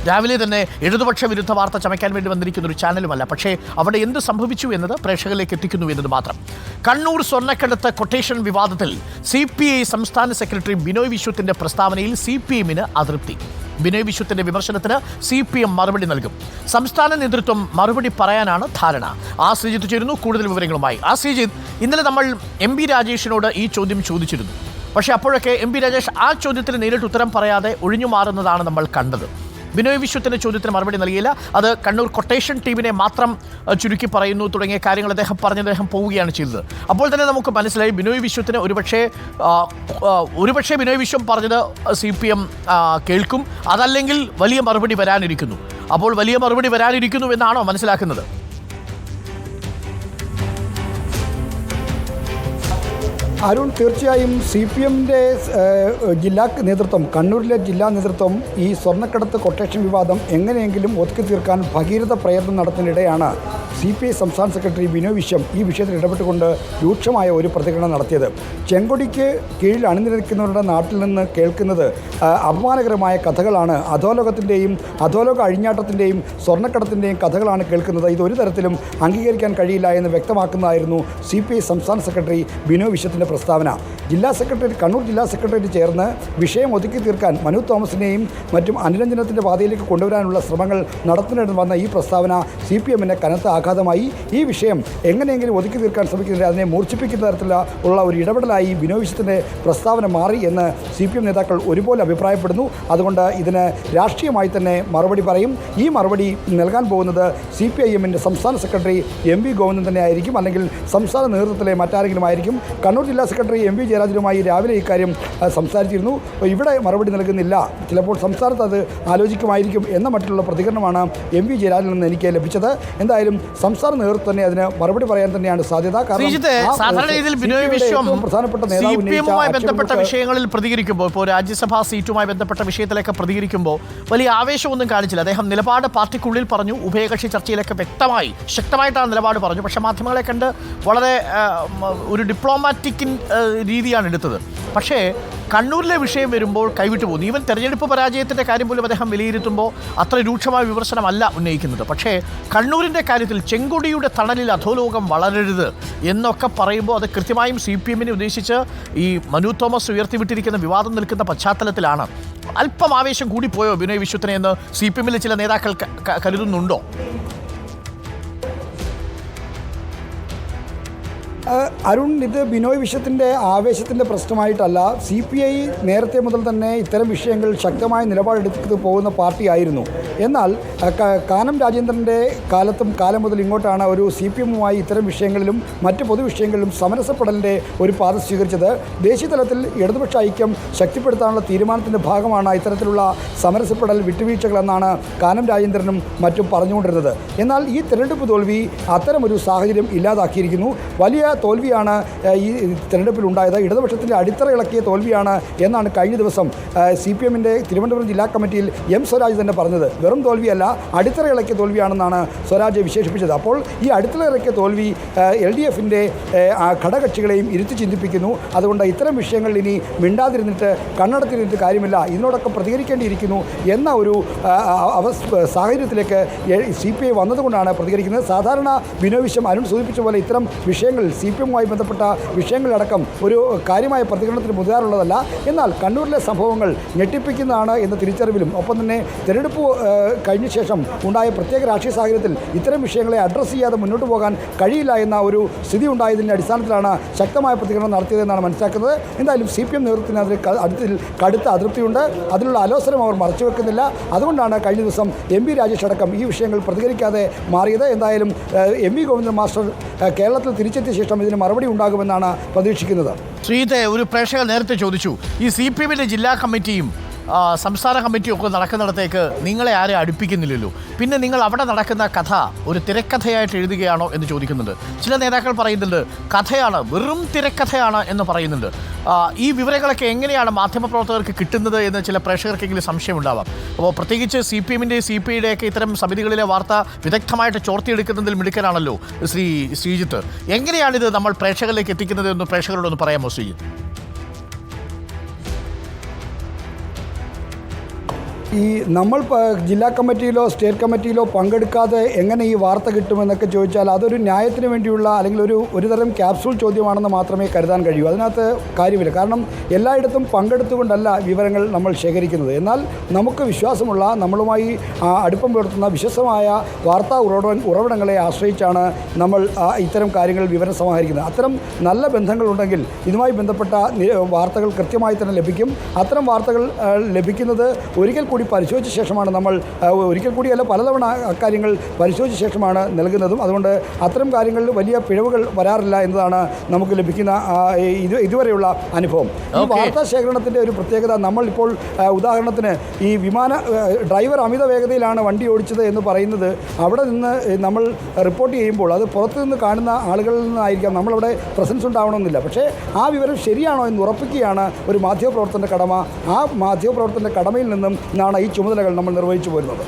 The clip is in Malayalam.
രാവിലെ തന്നെ ഇടതുപക്ഷ വിരുദ്ധ വാർത്ത ചമയ്ക്കാൻ വേണ്ടി വന്നിരിക്കുന്ന ഒരു ചാനലുമല്ല. പക്ഷേ അവിടെ എന്ത് സംഭവിച്ചു എന്നത് പ്രേക്ഷകരിലേക്ക് എത്തിക്കുന്നു എന്നത് മാത്രം. കണ്ണൂർ സ്വർണ്ണക്കടത്ത് കൊട്ടേഷൻ വിവാദത്തിൽ CPI സംസ്ഥാന സെക്രട്ടറി ബിനോയ് വിശ്വത്തിന്റെ പ്രസ്താവനയിൽ CPM-ന് അതൃപ്തി. ബിനോയ് വിശ്വത്തിന്റെ വിമർശനത്തിന് CPM മറുപടി നൽകും. സംസ്ഥാന നേതൃത്വം മറുപടി പറയാനാണ് ധാരണ. ശ്രീജിത്ത് ചേരുന്നു കൂടുതൽ വിവരങ്ങളുമായി. ശ്രീജിത്ത്, ഇന്നലെ നമ്മൾ MP രാജേഷിനോട് ഈ ചോദ്യം ചോദിച്ചിരുന്നു. പക്ഷേ അപ്പോഴൊക്കെ MP രാജേഷ് ആ ചോദ്യത്തിന് നേരിട്ട് ഉത്തരം പറയാതെ ഒഴിഞ്ഞു മാറുന്നതാണ് നമ്മൾ കണ്ടത്. ബിനോയ് വിശ്വത്തിൻ്റെ ചോദ്യത്തിന് മറുപടി നൽകിയില്ല. അത് കണ്ണൂർ കൊട്ടേഷൻ ടീമിനെ മാത്രം ചുരുക്കി പറയുന്നു തുടങ്ങിയ കാര്യങ്ങൾ അദ്ദേഹം പോവുകയാണ് ചെയ്തത്. അപ്പോൾ തന്നെ നമുക്ക് മനസ്സിലായി ബിനോയ് വിശ്വത്തിന് ഒരുപക്ഷെ ബിനോയ് വിശ്വം പറഞ്ഞത് CPM കേൾക്കും, അതല്ലെങ്കിൽ വലിയ മറുപടി വരാനിരിക്കുന്നു. അപ്പോൾ വലിയ മറുപടി വരാനിരിക്കുന്നു എന്നാണോ മനസ്സിലാക്കുന്നത്? അരുൺ, തീർച്ചയായും CPM-ൻ്റെ ജില്ലാ നേതൃത്വം, കണ്ണൂരിലെ ജില്ലാ നേതൃത്വം ഈ സ്വർണ്ണക്കടത്ത് കൊട്ടേഷൻ വിവാദം എങ്ങനെയെങ്കിലും ഒതുക്കി തീർക്കാൻ ഭഗീരഥ പ്രയത്നം നടത്തുന്നതിനിടെയാണ് CPI സംസ്ഥാന സെക്രട്ടറി ബിനോയ് വിശ്വം ഈ വിഷയത്തിൽ ഇടപെട്ടുകൊണ്ട് രൂക്ഷമായ ഒരു പ്രതികരണം നടത്തിയത്. ചെങ്കൊടിക്ക് കീഴിൽ അണിനിരക്കുന്നവരുടെ നാട്ടിൽ നിന്ന് കേൾക്കുന്നത് അപമാനകരമായ കഥകളാണ്. അധോലോകത്തിൻ്റെയും അധോലോക അഴിഞ്ഞാട്ടത്തിൻ്റെയും സ്വർണ്ണക്കടത്തിൻ്റെയും കഥകളാണ് കേൾക്കുന്നത്. ഇതൊരു തരത്തിലും അംഗീകരിക്കാൻ കഴിയില്ല എന്ന് വ്യക്തമാക്കുന്നതായിരുന്നു CPI സംസ്ഥാന സെക്രട്ടറി ബിനോയ് വിശ്വത്തിൻ്റെ പ്രസ്താവന. കണ്ണൂർ ജില്ലാ സെക്രട്ടേറിയറ്റ് ചേർന്ന് വിഷയം ഒതുക്കി തീർക്കാൻ മനു തോമസിനെയും മറ്റും അനുരഞ്ജനത്തിൻ്റെ പാതയിലേക്ക് കൊണ്ടുവരാനുള്ള ശ്രമങ്ങൾ നടത്തുന്നതിന് വന്ന ഈ പ്രസ്താവന CPM-ന് കനത്ത ആഘാതമായി. ഈ വിഷയം എങ്ങനെയെങ്കിലും ഒതുക്കി തീർക്കാൻ ശ്രമിക്കുന്നതിന് അതിനെ മൂർച്ഛിപ്പിക്കുന്ന തരത്തിലുള്ള ഒരു ഇടപെടലായി ബിനോയ് വിശ്വത്തിൻ്റെ പ്രസ്താവന മാറി എന്ന് CPM നേതാക്കൾ ഒരുപോലെ അഭിപ്രായപ്പെടുന്നു. അതുകൊണ്ട് ഇതിന് രാഷ്ട്രീയമായി തന്നെ മറുപടി പറയും. ഈ മറുപടി നൽകാൻ പോകുന്നത് CPIM-ൻ്റെ സംസ്ഥാന സെക്രട്ടറി MP ഗോവിന്ദൻ തന്നെ ആയിരിക്കും, അല്ലെങ്കിൽ സംസ്ഥാന നേതൃത്വത്തിലെ മറ്റാരെങ്കിലും ആയിരിക്കും. കണ്ണൂർ ജില്ലാ സെക്രട്ടറി MP ജയരാജനുമായി രാവിലെ ഇക്കാര്യം സംസാരിച്ചിരുന്നു. ഇവിടെ മറുപടി നൽകുന്നില്ല, ചിലപ്പോൾ സംസ്ഥാനത്ത് അത് ആലോചിക്കുമായിരിക്കും എന്ന മറ്റുള്ള പ്രതികരണമാണ് MP ജയരാജനിൽ നിന്ന് എനിക്ക് ലഭിച്ചത്. എന്തായാലും സംസ്ഥാന നേതൃത്വം തന്നെ അതിന് മറുപടി പറയാൻ തന്നെയാണ് സാധ്യത. പ്രധാനപ്പെട്ട CPM-മായി ബന്ധപ്പെട്ട വിഷയങ്ങളിൽ പ്രതികരിക്കുമ്പോൾ, ഇപ്പോൾ രാജ്യസഭാ സീറ്റുമായി ബന്ധപ്പെട്ട വിഷയത്തിലൊക്കെ പ്രതികരിക്കുമ്പോൾ വലിയ ആവേശമൊന്നും കാണിച്ചില്ല. അദ്ദേഹം നിലപാട് പാർട്ടിക്കുള്ളിൽ പറഞ്ഞു, ഉഭയകക്ഷി ചർച്ചയിലൊക്കെ ശക്തമായിട്ടാണ് നിലപാട് പറഞ്ഞു. പക്ഷേ മാധ്യമങ്ങളെ കണ്ട് വളരെ ഒരു ഡിപ്ലോമാറ്റിക് രീതിയാണ് എടുത്തത്. പക്ഷേ കണ്ണൂരിലെ വിഷയം വരുമ്പോൾ കൈവിട്ടു പോകുന്നു. ഈവൻ തെരഞ്ഞെടുപ്പ് പരാജയത്തിൻ്റെ കാര്യം പോലും അദ്ദേഹം വിലയിരുത്തുമ്പോൾ അത്ര രൂക്ഷമായ വിമർശനമല്ല ഉന്നയിക്കുന്നത്. പക്ഷേ കണ്ണൂരിൻ്റെ കാര്യത്തിൽ ചെങ്കൊടിയുടെ തണലിൽ അധോലോകം വളരരുത് എന്നൊക്കെ പറയുമ്പോൾ അത് കൃത്യമായും CPM-നെ ഉദ്ദേശിച്ച് ഈ മനു തോമസ് ഉയർത്തിവിട്ടിരിക്കുന്ന വിവാദം നിൽക്കുന്ന പശ്ചാത്തലത്തിലാണ്. അല്പം ആവേശം കൂടിപ്പോയോ ബിനോയ് വിശ്വത്തിനെ എന്ന് CPM-ലെ ചില നേതാക്കൾ കരുതുന്നുണ്ടോ? അരുൺ, ഇത് ബിനോയ് വിശ്വത്തിൻ്റെ ആവേശത്തിൻ്റെ പ്രശ്നമായിട്ടല്ല. CPI നേരത്തെ മുതൽ തന്നെ ഇത്തരം വിഷയങ്ങൾ ശക്തമായ നിലപാടെടുത്ത് പോകുന്ന പാർട്ടിയായിരുന്നു. എന്നാൽ കാനം രാജേന്ദ്രൻ്റെ കാലം മുതൽ ഇങ്ങോട്ടാണ് ഒരു CPM-മായി ഇത്തരം വിഷയങ്ങളിലും മറ്റ് പൊതുവിഷയങ്ങളിലും സമരസപ്പെടലിൻ്റെ ഒരു പാത സ്വീകരിച്ചത്. ദേശീയ തലത്തിൽ ഇടതുപക്ഷ ഐക്യം ശക്തിപ്പെടുത്താനുള്ള തീരുമാനത്തിൻ്റെ ഭാഗമാണ് ഇത്തരത്തിലുള്ള സമരസപ്പെടൽ, വിട്ടുവീഴ്ചകളെന്നാണ് കാനം രാജേന്ദ്രനും മറ്റും പറഞ്ഞുകൊണ്ടിരുന്നത്. എന്നാൽ ഈ തെരഞ്ഞെടുപ്പ് തോൽവി അത്തരമൊരു സാഹചര്യം ഇല്ലാതാക്കിയിരിക്കുന്നു. വലിയ തോൽവിയാണ് ഈ തെരഞ്ഞെടുപ്പിൽ ഉണ്ടായത്. ഇടതുപക്ഷത്തിൻ്റെ അടിത്തറ ഇളക്കിയ തോൽവിയാണ് എന്നാണ് കഴിഞ്ഞ ദിവസം CPM-ൻ്റെ തിരുവനന്തപുരം ജില്ലാ കമ്മിറ്റിയിൽ സ്വരാജ് തന്നെ പറഞ്ഞത്. വെറും തോൽവിയല്ല, അടിത്തറ ഇളക്കിയ തോൽവിയാണെന്നാണ് സ്വരാജ് വിശേഷിപ്പിച്ചത്. അപ്പോൾ ഈ അടിത്തറ ഇളക്കിയ തോൽവി LDF-ൻ്റെ ഘടകകക്ഷികളെയും ഇരുത്തി ചിന്തിപ്പിക്കുന്നു. അതുകൊണ്ട് ഇത്തരം വിഷയങ്ങളിൽ ഇനി മിണ്ടാതിരുന്നിട്ട് കണ്ണടത്തിരുന്നിട്ട് കാര്യമില്ല, ഇതിനോടൊക്കെ പ്രതികരിക്കേണ്ടിയിരിക്കുന്നു എന്ന ഒരു സാഹചര്യത്തിലേക്ക് CPI വന്നതുകൊണ്ടാണ് പ്രതികരിക്കുന്നത്. സാധാരണ ബിനോയ് വിശ്വം അരുൺ സൂചിപ്പിച്ച പോലെ ഇത്തരം വിഷയങ്ങൾ CPM-മായി ബന്ധപ്പെട്ട വിഷയങ്ങളടക്കം ഒരു കാര്യമായ പ്രതികരണത്തിന് മുതിരാറുള്ളതല്ല. എന്നാൽ കണ്ണൂരിലെ സംഭവങ്ങൾ ഞെട്ടിപ്പിക്കുന്നതാണ് എന്ന തിരിച്ചറിവിലും ഒപ്പം തന്നെ തെരഞ്ഞെടുപ്പ് കഴിഞ്ഞ ശേഷം ഉണ്ടായ പ്രത്യേക രാഷ്ട്രീയ സാഹചര്യത്തിൽ ഇത്തരം വിഷയങ്ങളെ അഡ്രസ്സ് ചെയ്യാതെ മുന്നോട്ട് പോകാൻ കഴിയില്ല എന്ന ഒരു സ്ഥിതി ഉണ്ടായതിൻ്റെ അടിസ്ഥാനത്തിലാണ് ശക്തമായ പ്രതികരണം നടത്തിയതെന്നാണ് മനസ്സിലാക്കുന്നത്. എന്തായാലും CPM നേതൃത്വത്തിന് അതിൽ കടുത്ത അതൃപ്തിയുണ്ട്. അതിനുള്ള ആലോചന അവർ മറച്ചുവെക്കുന്നില്ല. അതുകൊണ്ടാണ് കഴിഞ്ഞ ദിവസം MP രാജേഷ് അടക്കം ഈ വിഷയങ്ങൾ പ്രതികരിക്കാതെ മാറിയത്. എന്തായാലും MP ഗോവിന്ദൻ മാസ്റ്റർ കേരളത്തിൽ തിരിച്ചെത്തിയ ശേഷം ഇതിന് മറുപടി ഉണ്ടാകുമെന്നാണ് പ്രതീക്ഷിക്കുന്നത്. ശ്രീജിത്തെ, ഒരു പ്രേക്ഷകർ നേരത്തെ ചോദിച്ചു, ഈ CPM-ൻ്റെ ജില്ലാ കമ്മിറ്റിയും സംസ്ഥാന കമ്മിറ്റിയൊക്കെ നടക്കുന്നിടത്തേക്ക് നിങ്ങളെ ആരും അടുപ്പിക്കുന്നില്ലല്ലോ, പിന്നെ നിങ്ങൾ അവിടെ നടക്കുന്ന കഥ ഒരു തിരക്കഥയായിട്ട് എഴുതുകയാണോ എന്ന് ചോദിക്കുന്നുണ്ട്. ചില നേതാക്കൾ പറയുന്നുണ്ട് കഥയാണ്, വെറും തിരക്കഥയാണ് എന്ന് പറയുന്നുണ്ട്. ഈ വിവരങ്ങളൊക്കെ എങ്ങനെയാണ് മാധ്യമപ്രവർത്തകർക്ക് കിട്ടുന്നത് എന്ന് ചില പ്രേക്ഷകർക്കെങ്കിലും സംശയമുണ്ടാവാം. അപ്പോൾ പ്രത്യേകിച്ച് CPM-ൻ്റെയും CPI-യുടെയൊക്കെ ഇത്തരം സമിതികളിലെ വാർത്ത വിദഗ്ധമായിട്ട് ചോർത്തിയെടുക്കുന്നതിൽ മിടുക്കനാണല്ലോ ശ്രീജിത്ത്. എങ്ങനെയാണിത് നമ്മൾ പ്രേക്ഷകരിലേക്ക് എത്തിക്കുന്നത് എന്ന് പ്രേക്ഷകരോടൊന്ന് പറയാമോ ശ്രീജിത്ത്? ഈ നമ്മൾ ജില്ലാ കമ്മിറ്റിയിലോ സ്റ്റേറ്റ് കമ്മിറ്റിയിലോ പങ്കെടുക്കാതെ എങ്ങനെ ഈ വാർത്ത കിട്ടുമെന്നൊക്കെ ചോദിച്ചാൽ അതൊരു ന്യായത്തിന് വേണ്ടിയുള്ള അല്ലെങ്കിൽ ഒരു തരം ക്യാപ്സൂൾ ചോദ്യമാണെന്ന് മാത്രമേ കരുതാൻ കഴിയൂ. അതിനകത്ത് കാര്യമില്ല. കാരണം എല്ലായിടത്തും പങ്കെടുത്തുകൊണ്ടല്ല വിവരങ്ങൾ നമ്മൾ ശേഖരിക്കുന്നത്. എന്നാൽ നമുക്ക് വിശ്വാസമുള്ള, നമ്മളുമായി അടുപ്പം പുലർത്തുന്ന വിശ്വസമായ വാർത്താ ഉറവിടങ്ങളെ ആശ്രയിച്ചാണ് നമ്മൾ ഇത്തരം കാര്യങ്ങൾ വിവരം സമാഹരിക്കുന്നത്. അത്തരം നല്ല ബന്ധങ്ങളുണ്ടെങ്കിൽ ഇതുമായി ബന്ധപ്പെട്ട വാർത്തകൾ കൃത്യമായി തന്നെ ലഭിക്കും. അത്തരം വാർത്തകൾ ലഭിക്കുന്നത് ഒരിക്കൽ കൂടി പരിശോധിച്ച ശേഷമാണ് നമ്മൾ, ഒരിക്കൽ കൂടിയല്ല പലതവണ അക്കാര്യങ്ങൾ പരിശോധിച്ച ശേഷമാണ് നൽകുന്നതും. അതുകൊണ്ട് അത്തരം കാര്യങ്ങളിൽ വലിയ പിഴവുകൾ വരാറില്ല എന്നതാണ് നമുക്ക് ലഭിക്കുന്ന ഇതുവരെയുള്ള അനുഭവം. ഈ വാർത്താ ശേഖരണത്തിൻ്റെ ഒരു പ്രത്യേകത, നമ്മളിപ്പോൾ ഉദാഹരണത്തിന് ഈ ഡ്രൈവർ അമിത വേഗതയിലാണ് വണ്ടി ഓടിച്ചത് എന്ന് പറയുന്നത് അവിടെ നിന്ന് നമ്മൾ റിപ്പോർട്ട് ചെയ്യുമ്പോൾ അത് പുറത്തു നിന്ന് കാണുന്ന ആളുകളിൽ നിന്നായിരിക്കാം, നമ്മളവിടെ പ്രസൻസ് ഉണ്ടാവണമെന്നില്ല. പക്ഷേ ആ വിവരം ശരിയാണോ എന്ന് ഉറപ്പിക്കുകയാണ് ഒരു മാധ്യമപ്രവർത്തകൻ്റെ കടമ. ആ മാധ്യമപ്രവർത്തകൻ്റെ കടമയിൽ നിന്നും ഈ ചുമതലകൾ നമ്മൾ നിർവഹിച്ചു പോരുന്നത്.